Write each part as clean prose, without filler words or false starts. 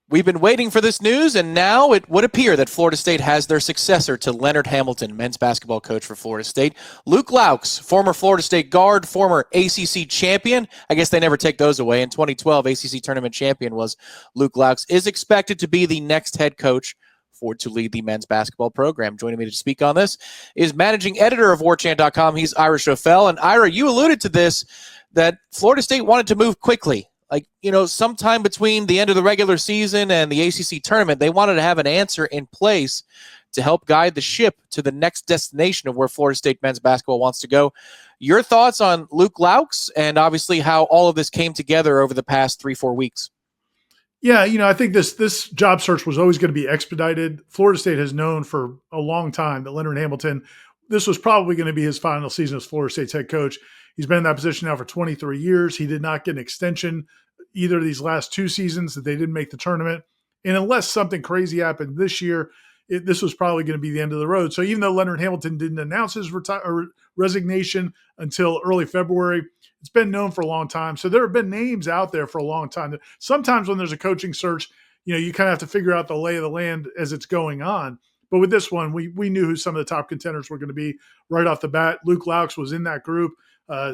We've been waiting for this news, and now it would appear that Florida State has their successor to Leonard Hamilton, men's basketball coach for Florida State. Luke Loucks, former Florida State guard, former ACC champion. I guess they never take those away. In 2012, ACC tournament champion was Luke Loucks, is expected to be the next head coach to lead the men's basketball program. Joining me to speak on this is managing editor of Warchant.com. He's Ira Schoffel. And Ira, you alluded to this, that Florida State wanted to move quickly. Sometime between the end of the regular season and the ACC tournament, they wanted to have an answer in place to help guide the ship to the next destination of where Florida State men's basketball wants to go. Your thoughts on Luke Loucks and obviously how all of this came together over the past 3-4 weeks? Yeah, I think this job search was always going to be expedited. Florida State has known for a long time that Leonard Hamilton, this was probably going to be his final season as Florida State's head coach. He's been in that position now for 23 years. He did not get an extension either of these last two seasons that they didn't make the tournament. And unless something crazy happened this year, this was probably going to be the end of the road. So even though Leonard Hamilton didn't announce his resignation until early February, it's been known for a long time. So there have been names out there for a long time. Sometimes when there's a coaching search, you kind of have to figure out the lay of the land as it's going on. But with this one, we knew who some of the top contenders were going to be right off the bat. Luke Loucks was in that group.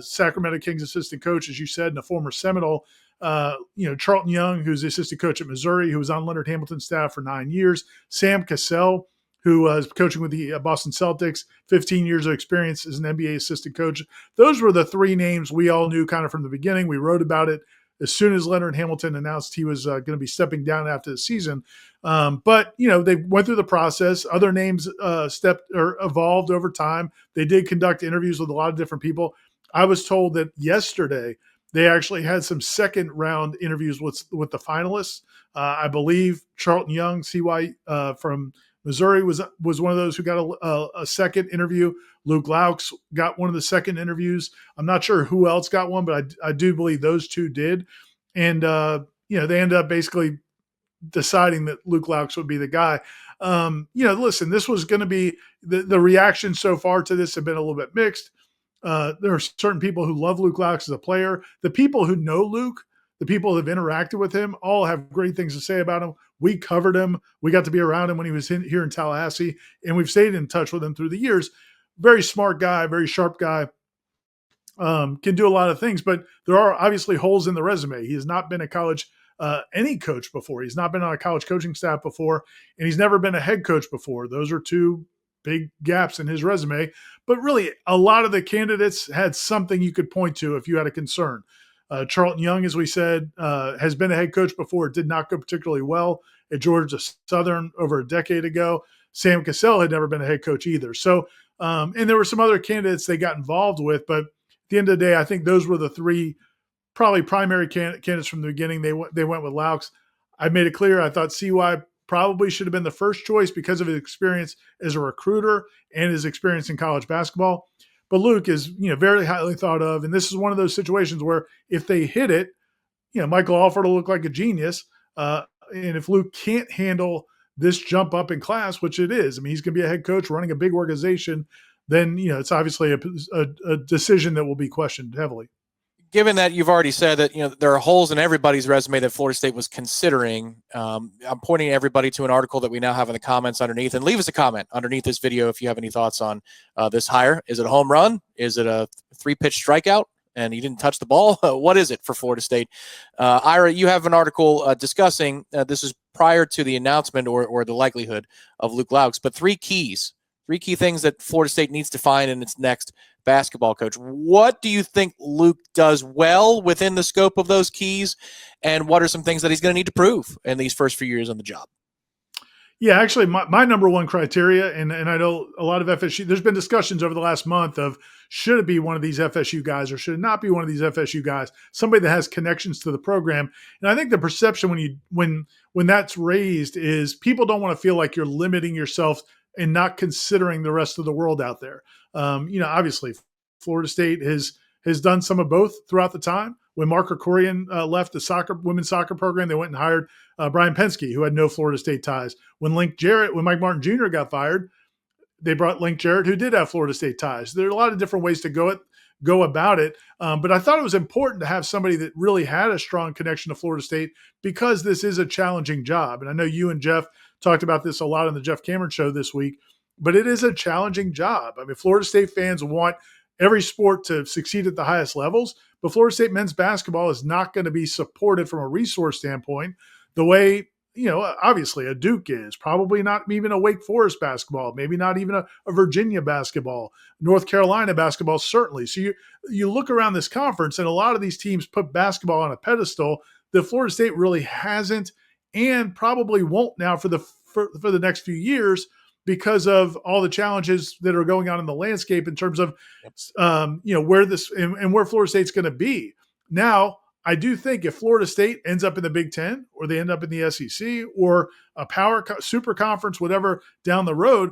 Sacramento Kings assistant coach, as you said, and a former Seminole. Charlton Young, who's the assistant coach at Missouri, who was on Leonard Hamilton's staff for 9 years. Sam Cassell, who was coaching with the Boston Celtics, 15 years of experience as an NBA assistant coach. Those were the three names we all knew kind of from the beginning. We wrote about it as soon as Leonard Hamilton announced he was going to be stepping down after the season. But they went through the process. Other names evolved over time. They did conduct interviews with a lot of different people. I was told that yesterday they actually had some second round interviews with the finalists. I believe Charlton Young, CY from Missouri, was one of those who got a second interview. Luke Loucks got one of the second interviews. I'm not sure who else got one, but I do believe those two did. And they ended up basically deciding that Luke Loucks would be the guy. Listen, this was going to be the reaction so far to this have been a little bit mixed. There are certain people who love Luke Loucks as a player. The people who know Luke, the people who have interacted with him, all have great things to say about him. We covered him. We got to be around him when he was here in Tallahassee, and we've stayed in touch with him through the years. Very smart guy, very sharp guy, can do a lot of things, but there are obviously holes in the resume. He has not been a college any coach before. He's not been on a college coaching staff before, and he's never been a head coach before. Those are two big gaps in his resume. But really, a lot of the candidates had something you could point to if you had a concern. Charlton Young, as we said, has been a head coach before. It did not go particularly well at Georgia Southern over a decade ago. Sam Cassell had never been a head coach either. So, and there were some other candidates they got involved with. But at the end of the day, I think those were the three probably primary candidates from the beginning. They went with Loucks. I made it clear I thought CY probably should have been the first choice because of his experience as a recruiter and his experience in college basketball. But Luke is, very highly thought of. And this is one of those situations where if they hit it, Michael Alford will look like a genius. And if Luke can't handle this jump up in class, which it is, he's going to be a head coach running a big organization, then, it's obviously a decision that will be questioned heavily. Given that you've already said that there are holes in everybody's resume that Florida State was considering, I'm pointing everybody to an article that we now have in the comments underneath. And leave us a comment underneath this video if you have any thoughts on this hire. Is it a home run? Is it a 3-pitch strikeout and he didn't touch the ball? What is it for Florida State? Ira, you have an article discussing this is prior to the announcement or the likelihood of Luke Loucks, but three key things that Florida State needs to find in its next basketball coach. What do you think Luke does well within the scope of those keys, and what are some things that he's going to need to prove in these first few years on the job? Yeah, actually, my number one criteria, and I know a lot of FSU, there's been discussions over the last month of should it be one of these FSU guys or should it not be one of these FSU guys, somebody that has connections to the program. And I think the perception when that's raised is people don't want to feel like you're limiting yourself and not considering the rest of the world out there. Obviously, Florida State has done some of both throughout the time. When Mark Krikorian left the women's soccer program, they went and hired Brian Penske, who had no Florida State ties. When Mike Martin Jr. got fired, they brought Link Jarrett, who did have Florida State ties. There are a lot of different ways to go go about it. But I thought it was important to have somebody that really had a strong connection to Florida State because this is a challenging job. And I know you and Jeff talked about this a lot on the Jeff Cameron show this week, but it is a challenging job. I mean, Florida State fans want every sport to succeed at the highest levels, but Florida State men's basketball is not going to be supported from a resource standpoint the way, obviously a Duke is, probably not even a Wake Forest basketball, maybe not even a Virginia basketball, North Carolina basketball, certainly. So you look around this conference and a lot of these teams put basketball on a pedestal that Florida State really hasn't and probably won't now for the next few years because of all the challenges that are going on in the landscape in terms of, where this and where Florida State's going to be. Now, I do think if Florida State ends up in the Big Ten or they end up in the SEC or a super conference, whatever down the road,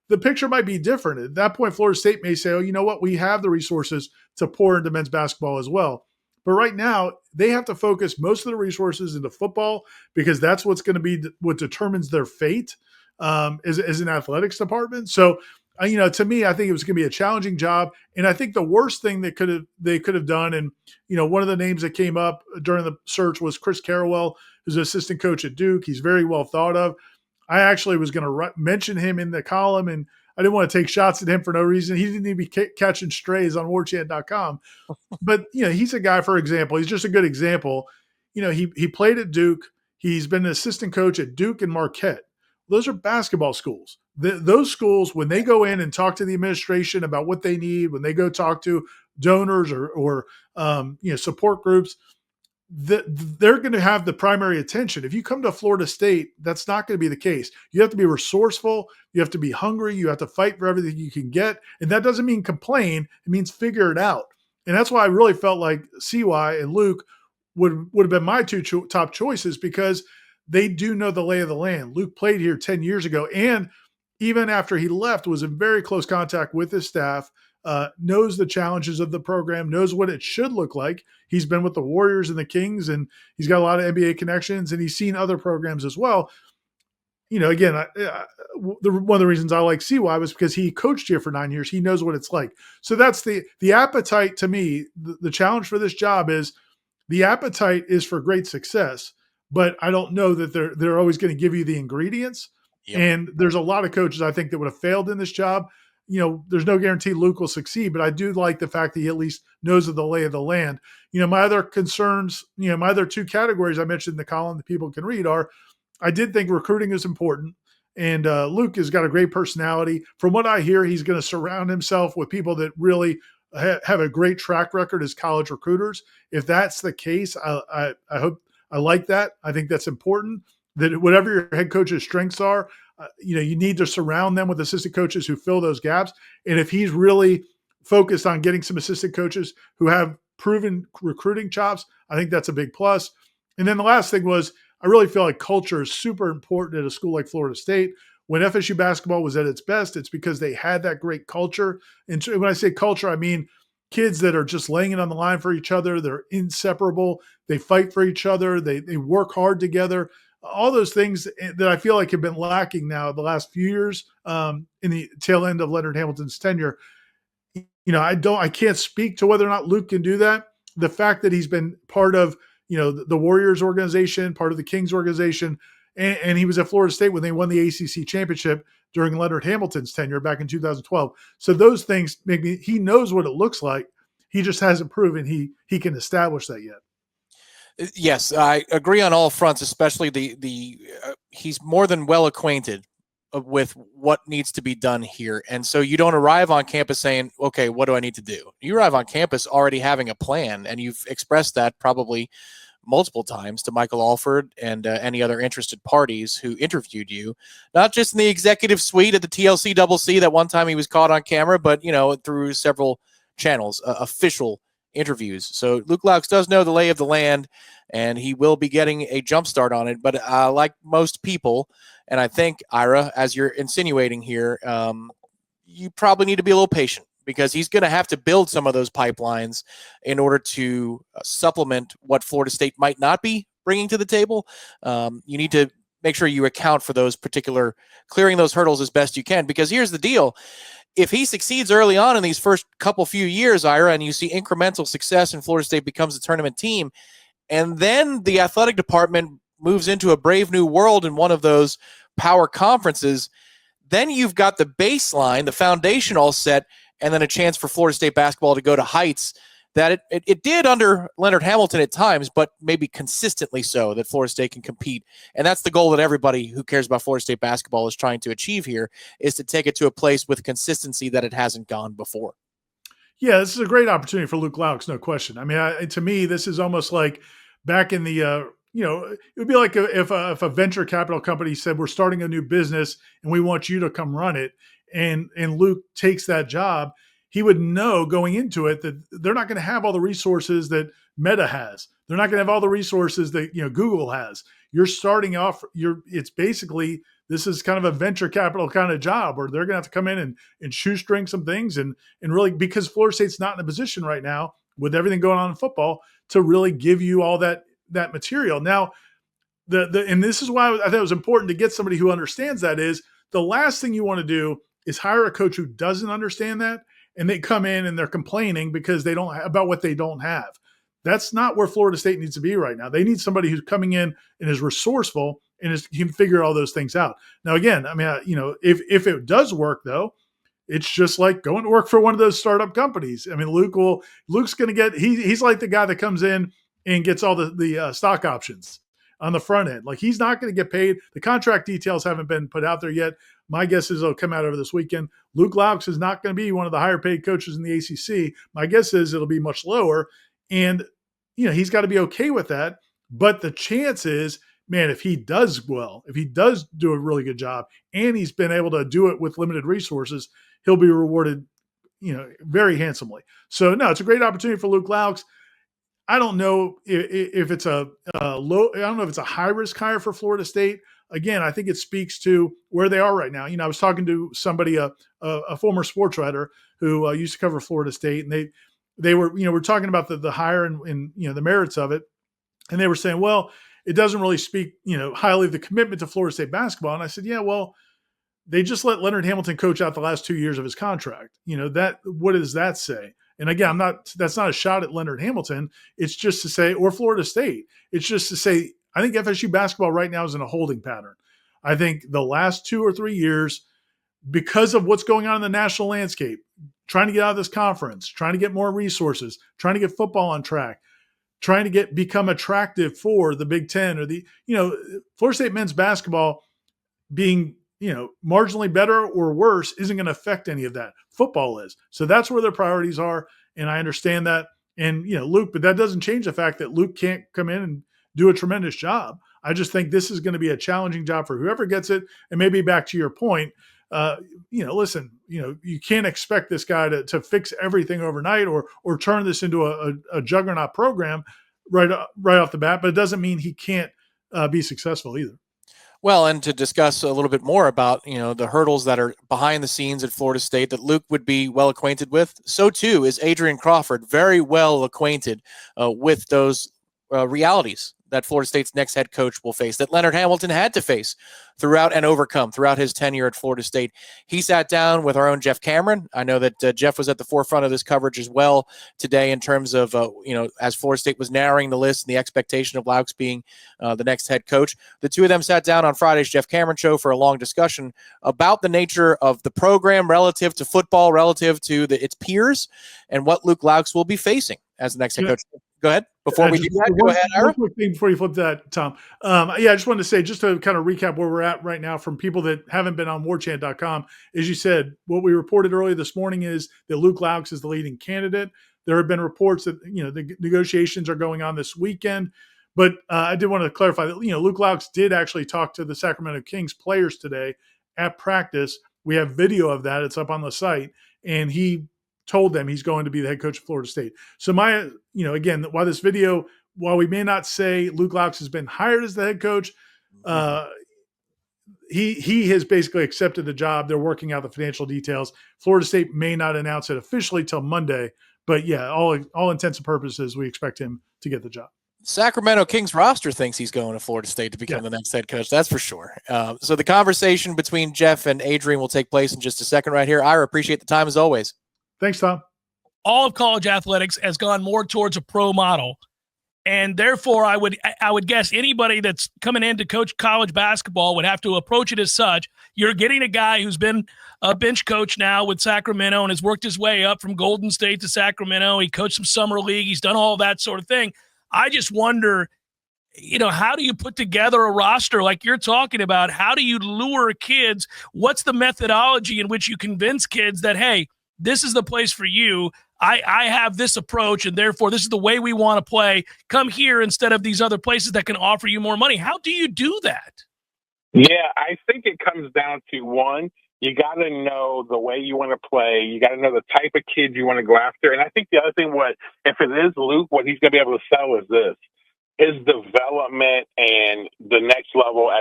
the picture might be different. At that point, Florida State may say, oh, you know what? We have the resources to pour into men's basketball as well. But right now, they have to focus most of the resources into football because that's what's going to be what determines their fate as an athletics department. So, to me, I think it was going to be a challenging job. And I think the worst thing they could have done, and, one of the names that came up during the search was Chris Carrawell, who's an assistant coach at Duke. He's very well thought of. I actually was going to mention him in the column, and I didn't want to take shots at him for no reason. He didn't even be catching strays on warchant.com. But, he's a guy, for example, he's just a good example. He played at Duke. He's been an assistant coach at Duke and Marquette. Those are basketball schools. Those schools, when they go in and talk to the administration about what they need, when they go talk to donors or support groups, they're going to have the primary attention. If you come to Florida State, that's not going to be the case. You have to be resourceful. You have to be hungry. You have to fight for everything you can get. And that doesn't mean complain. It means figure it out. And that's why I really felt like CY and Luke would have been my two top choices because they do know the lay of the land. Luke played here 10 years ago, and even after he left, was in very close contact with his staff, knows the challenges of the program, knows what it should look like. He's been with the Warriors and the Kings, and he's got a lot of NBA connections, and he's seen other programs as well. Again, one of the reasons I like CY was because he coached here for 9 years. He knows what it's like. So that's the appetite to me. The challenge for this job is the appetite is for great success, but I don't know that they're always going to give you the ingredients. Yep. And there's a lot of coaches I think that would have failed in this job. There's no guarantee Luke will succeed, but I do like the fact that he at least knows the lay of the land. My other concerns, my other two categories I mentioned in the column that people can read are, I did think recruiting is important. And Luke has got a great personality. From what I hear, he's going to surround himself with people that really have a great track record as college recruiters. If that's the case, I hope I like that. I think that's important, that whatever your head coach's strengths are, you need to surround them with assistant coaches who fill those gaps. And if he's really focused on getting some assistant coaches who have proven recruiting chops, I think that's a big plus. And then the last thing was, I really feel like culture is super important at a school like Florida State. When FSU basketball was at its best, it's because they had that great culture. And when I say culture, I mean kids that are just laying it on the line for each other. They're inseparable. They fight for each other. They work hard together. All those things that I feel like have been lacking now the last few years in the tail end of Leonard Hamilton's tenure. I can't speak to whether or not Luke can do that. The fact that he's been part of, the Warriors organization, part of the Kings organization, and he was at Florida State when they won the ACC championship during Leonard Hamilton's tenure back in 2012. So those things he knows what it looks like. He just hasn't proven he can establish that yet. Yes, I agree on all fronts, especially he's more than well acquainted with what needs to be done here. And so you don't arrive on campus saying, okay, what do I need to do? You arrive on campus already having a plan, and you've expressed that probably multiple times to Michael Alford and any other interested parties who interviewed you, not just in the executive suite at the TLC CCC that one time he was caught on camera, but, through several channels, official interviews. So Luke Loucks does know the lay of the land, and he will be getting a jump start on it. But like most people, and I think, Ira, as you're insinuating here, you probably need to be a little patient because he's going to have to build some of those pipelines in order to supplement what Florida State might not be bringing to the table. You need to make sure you account for those particular clearing those hurdles as best you can. Because here's the deal. If he succeeds early on in these first few years, Ira, and you see incremental success and Florida State becomes a tournament team, and then the athletic department moves into a brave new world in one of those power conferences, then you've got the baseline, the foundation all set, and then a chance for Florida State basketball to go to heights that it did under Leonard Hamilton at times, but maybe consistently so, that Florida State can compete. And that's the goal that everybody who cares about Florida State basketball is trying to achieve here, is to take it to a place with consistency that it hasn't gone before. Yeah, this is a great opportunity for Luke Loucks, no question. I mean, to me, this is almost like back in the it would be like if a venture capital company said, we're starting a new business and we want you to come run it, and Luke takes that job. He would know going into it that they're not going to have all the resources that Meta has. They're not going to have all the resources that Google has. You're starting off. It's basically, this is kind of a venture capital kind of job where they're going to have to come in and shoestring some things and really, because Florida State's not in a position right now with everything going on in football to really give you all that material. Now, and this is why I thought it was important to get somebody who understands that. Is the last thing you want to do is hire a coach who doesn't understand that, and they come in and they're complaining because they don't about what they don't have. That's not where Florida State needs to be right now. They need somebody who's coming in and is resourceful and can figure all those things out. Now, again, I mean, if it does work though, it's just like going to work for one of those startup companies. I mean, Luke's going to get, he's like the guy that comes in and gets all the stock options on the front end. Like, he's not going to get paid. The contract details haven't been put out there yet. My guess is it'll come out over this weekend. Luke Loucks is not going to be one of the higher paid coaches in the ACC. My guess is it'll be much lower. And, he's got to be okay with that. But the chance is, man, if he does well, if he does do a really good job and he's been able to do it with limited resources, he'll be rewarded, very handsomely. So, no, it's a great opportunity for Luke Loucks. I don't know if it's I don't know if it's a high risk hire for Florida State. Again, I think it speaks to where they are right now. I was talking to somebody, a former sports writer who used to cover Florida State, and they were, we're talking about the hire and the merits of it. And they were saying, well, it doesn't really speak, highly of the commitment to Florida State basketball. And I said, yeah, well, they just let Leonard Hamilton coach out the last 2 years of his contract. What does that say? And again, that's not a shot at Leonard Hamilton. It's just to say, or Florida State. It's just to say, I think FSU basketball right now is in a holding pattern. I think the last 2 or 3 years, because of what's going on in the national landscape, trying to get out of this conference, trying to get more resources, trying to get football on track, trying to become attractive for the Big Ten or Florida State men's basketball being, marginally better or worse isn't going to affect any of that. Football is. So that's where their priorities are. And I understand that. And, Luke, but that doesn't change the fact that Luke can't come in and do a tremendous job. I just think this is going to be a challenging job for whoever gets it. And maybe back to your point, listen, you can't expect this guy to fix everything overnight or turn this into a juggernaut program right off the bat, but it doesn't mean he can't be successful either. Well, and to discuss a little bit more about, the hurdles that are behind the scenes at Florida State that Luke would be well acquainted with, so too is Adrian Crawford, very well acquainted with those realities that Florida State's next head coach will face, that Leonard Hamilton had to face throughout and overcome throughout his tenure at Florida State. He sat down with our own Jeff Cameron. I know that Jeff was at the forefront of this coverage as well today in terms of, as Florida State was narrowing the list and the expectation of Loucks being the next head coach. The two of them sat down on Friday's Jeff Cameron show for a long discussion about the nature of the program relative to football, relative to its peers, and what Luke Loucks will be facing as the next head coach. Go ahead. Before we do that, go ahead, Ira. One quick thing before you flip that, Tom. I just wanted to say, just to kind of recap where we're at right now from people that haven't been on warchant.com, as you said, what we reported earlier this morning is that Luke Loucks is the leading candidate. There have been reports that, the negotiations are going on this weekend. But I did want to clarify that, Luke Loucks did actually talk to the Sacramento Kings players today at practice. We have video of that. It's up on the site. And he told them he's going to be the head coach of Florida State. So again, while we may not say Luke Loucks has been hired as the head coach, he has basically accepted the job. They're working out the financial details. Florida State may not announce it officially till Monday, but yeah, all intents and purposes, we expect him to get the job. Sacramento Kings roster thinks he's going to Florida State to become the next head coach. That's for sure. So the conversation between Jeff and Adrian will take place in just a second right here. Ira, appreciate the time as always. Thanks, Tom. All of college athletics has gone more towards a pro model. And therefore, I would guess anybody that's coming in to coach college basketball would have to approach it as such. You're getting a guy who's been a bench coach now with Sacramento and has worked his way up from Golden State to Sacramento. He coached some summer league. He's done all that sort of thing. I just wonder, how do you put together a roster like you're talking about? How do you lure kids? What's the methodology in which you convince kids that, hey, this is the place for you. I have this approach, and therefore this is the way we want to play. Come here instead of these other places that can offer you more money. How do you do that? Yeah, I think it comes down to one, you got to know the way you want to play. You got to know the type of kid you want to go after. And I think the other thing, if it is Luke, what he's going to be able to sell is this. His development and the next level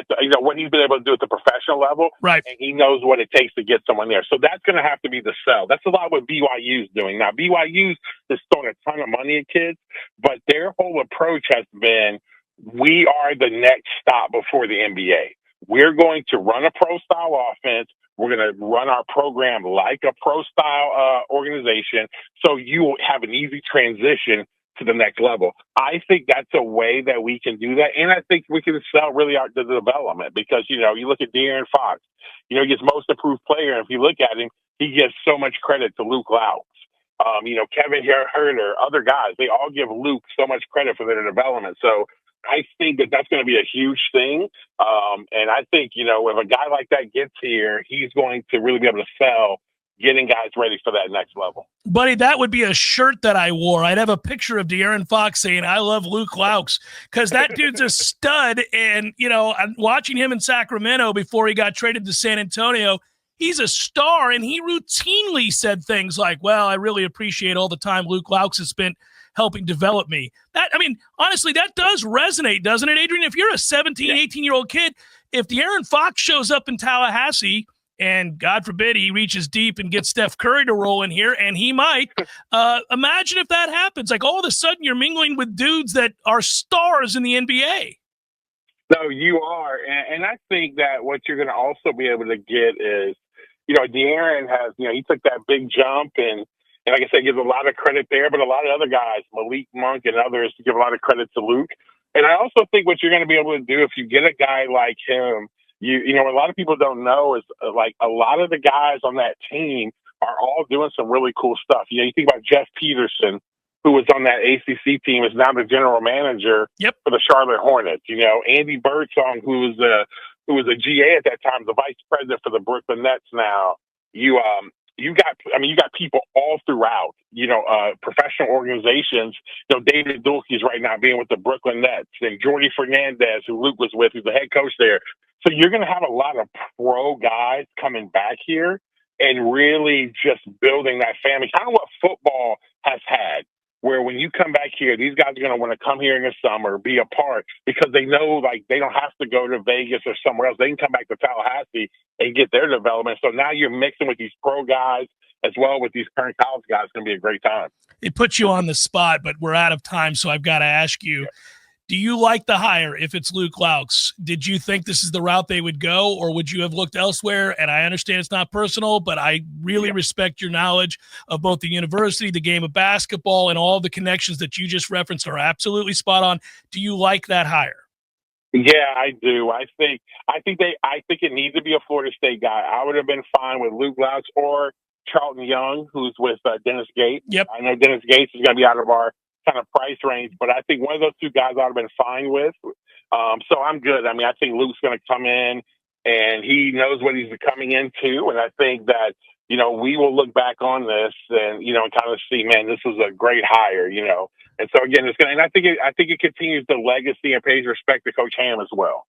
what he's been able to do at the professional level. Right. And he knows what it takes to get someone there. So that's going to have to be the sell. That's a lot what BYU's doing. Now, BYU's is throwing a ton of money at kids, but their whole approach has been, we are the next stop before the NBA. We're going to run a pro-style offense. We're going to run our program like a pro-style organization, so you will have an easy transition to the next level. I think that's a way that we can do that, and I think we can sell really the development because, you look at De'Aaron Fox, he gets most improved player, and if you look at him, he gives so much credit to Luke Loucks. Kevin Herter, other guys, they all give Luke so much credit for their development. So I think that's going to be a huge thing. And I think, if a guy like that gets here, he's going to really be able to sell getting guys ready for that next level. Buddy, that would be a shirt that I wore. I'd have a picture of De'Aaron Fox saying, I love Luke Loucks, because that dude's a stud. And, I'm watching him in Sacramento before he got traded to San Antonio. He's a star, and he routinely said things like, well, I really appreciate all the time Luke Loucks has spent helping develop me. Honestly, that does resonate, doesn't it, Adrian? If you're a 17, 18-year-old kid, if De'Aaron Fox shows up in Tallahassee and, God forbid, he reaches deep and gets Steph Curry to roll in here, and he might, imagine if that happens. Like, all of a sudden, you're mingling with dudes that are stars in the NBA. No, you are. And I think that what you're going to also be able to get is, De'Aaron has, he took that big jump and like I said, gives a lot of credit there, but a lot of other guys, Malik Monk and others, give a lot of credit to Luke. And I also think what you're going to be able to do if you get a guy like him, what a lot of people don't know is like a lot of the guys on that team are all doing some really cool stuff. You think about Jeff Peterson, who was on that ACC team, is now the general manager for the Charlotte Hornets. Andy Birdsong, who was a GA at that time, the vice president for the Brooklyn Nets now. You got people all throughout, professional organizations. David Dulkey's right now being with the Brooklyn Nets, and Jordy Fernandez, who Luke was with, who's the head coach there. So you're going to have a lot of pro guys coming back here and really just building that family. Kind of what football has had, where when you come back here, these guys are going to want to come here in the summer, be a part, because they know, like, they don't have to go to Vegas or somewhere else. They can come back to Tallahassee and get their development. So now you're mixing with these pro guys as well with these current college guys. It's going to be a great time. It puts you on the spot, but we're out of time, so I've got to ask you, do you like the hire if it's Luke Loucks? Did you think this is the route they would go, or would you have looked elsewhere? And I understand it's not personal, but I really respect your knowledge of both the university, the game of basketball, and all the connections that you just referenced are absolutely spot on. Do you like that hire? Yeah, I do. I think it needs to be a Florida State guy. I would have been fine with Luke Loucks or Charlton Young, who's with Dennis Gates. Yep. I know Dennis Gates is going to be out of our kind of price range, but I think one of those two guys I would have been fine with. So I'm good. I think Luke's going to come in and he knows what he's coming into. And I think that, we will look back on this and, and kind of see, man, this was a great hire, And so again, and I think it continues the legacy and pays respect to Coach Ham as well.